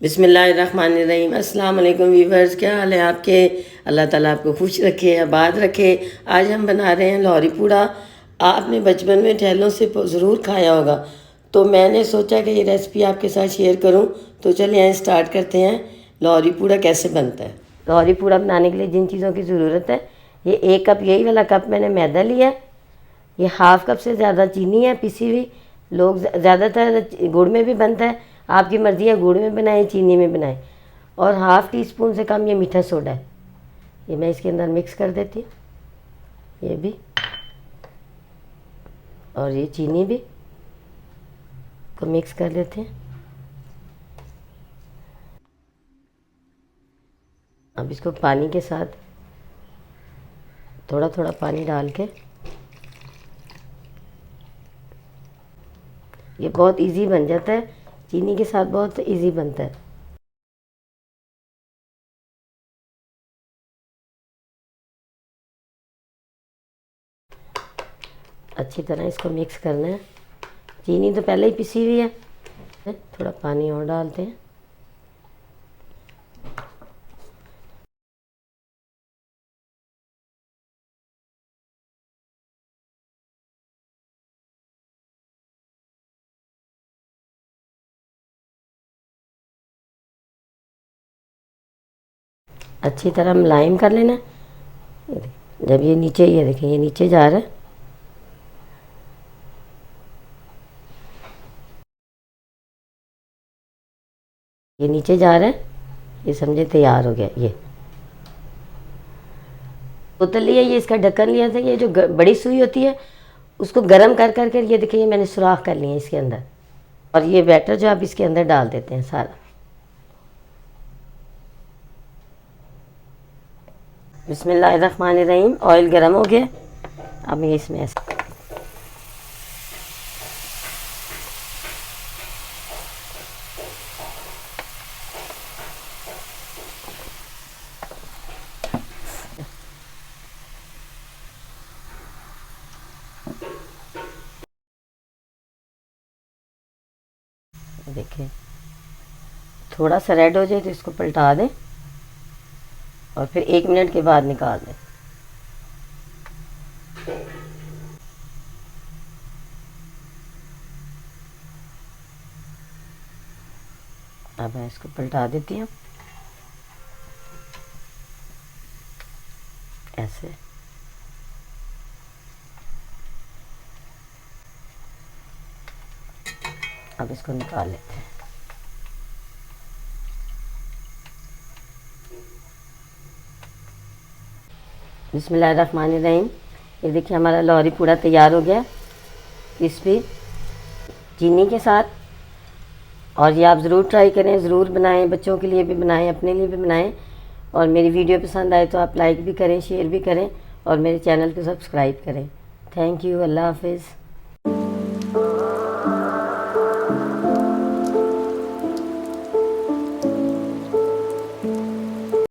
बिस्मिल्लाहिर्रहमानिर्रहीम। अस्सलाम वालेकुम वीवर्स, क्या हाल है आपके? अल्लाह ताला आपको खुश रखे, आबाद रखे। आज हम बना रहे हैं लाहौरी पूड़ा। आपने बचपन में ठेलों से ज़रूर खाया होगा, तो मैंने सोचा कि ये रेसिपी आपके साथ शेयर करूं। तो चलिए स्टार्ट करते हैं। लाहौरी पूड़ा कैसे बनता है। लाहौरी पूड़ा बनाने के लिए जिन चीज़ों की ज़रूरत है, ये 1 कप, यही वाला कप मैंने मैदा लिया है। ये हाफ़ कप से ज़्यादा चीनी है पिसी हुई। लोग ज़्यादातर गुड़ में भी बनता है, आपकी मर्ज़ी है गुड़ में बनाएं चीनी में बनाएं। और हाफ़ टी स्पून से कम ये मीठा सोडा है, ये मैं इसके अंदर मिक्स कर देती हूँ। ये भी, और ये चीनी भी को मिक्स कर देते हैं। अब इसको पानी के साथ थोड़ा थोड़ा पानी डाल के, ये बहुत इजी बन जाता है, चीनी के साथ बहुत इजी बनता है। अच्छी तरह इसको मिक्स करना है। चीनी तो पहले ही पिसी हुई है, थोड़ा पानी और डालते हैं। अच्छी तरह मुलायम कर लेना। जब ये नीचे, ये देखें ये नीचे जा रहा है, ये नीचे जा रहा है, ये समझे तैयार हो गया। ये बोतल लिया, ये इसका ढक्कन लिया था। ये जो बड़ी सुई होती है उसको गर्म कर कर कर, ये देखिए ये मैंने सुराख कर लिया इसके अंदर। और ये बैटर जो आप इसके अंदर डाल देते हैं सारा। बिस्मिल्लाहिर्रहमानिर्रहीम। ऑयल गर्म हो गया, अब ये इसमें देखिए थोड़ा सा रेड हो जाए तो इसको पलटा दें और फिर 1 मिनट के बाद निकाल दें। अब मैं इसको पलटा देती हूँ ऐसे। अब इसको निकाल लेते हैं। बिस्मिल्लाहिर्रहमानिर्रहीम। ये देखिए हमारा लाहौरी पूड़ा तैयार हो गया क्रिस्पी चीनी के साथ। और ये आप ज़रूर ट्राई करें, ज़रूर बनाएं, बच्चों के लिए भी बनाएं, अपने लिए भी बनाएं। और मेरी वीडियो पसंद आए तो आप लाइक भी करें, शेयर भी करें और मेरे चैनल को सब्सक्राइब करें। Thank you. अल्लाह हाफिज़।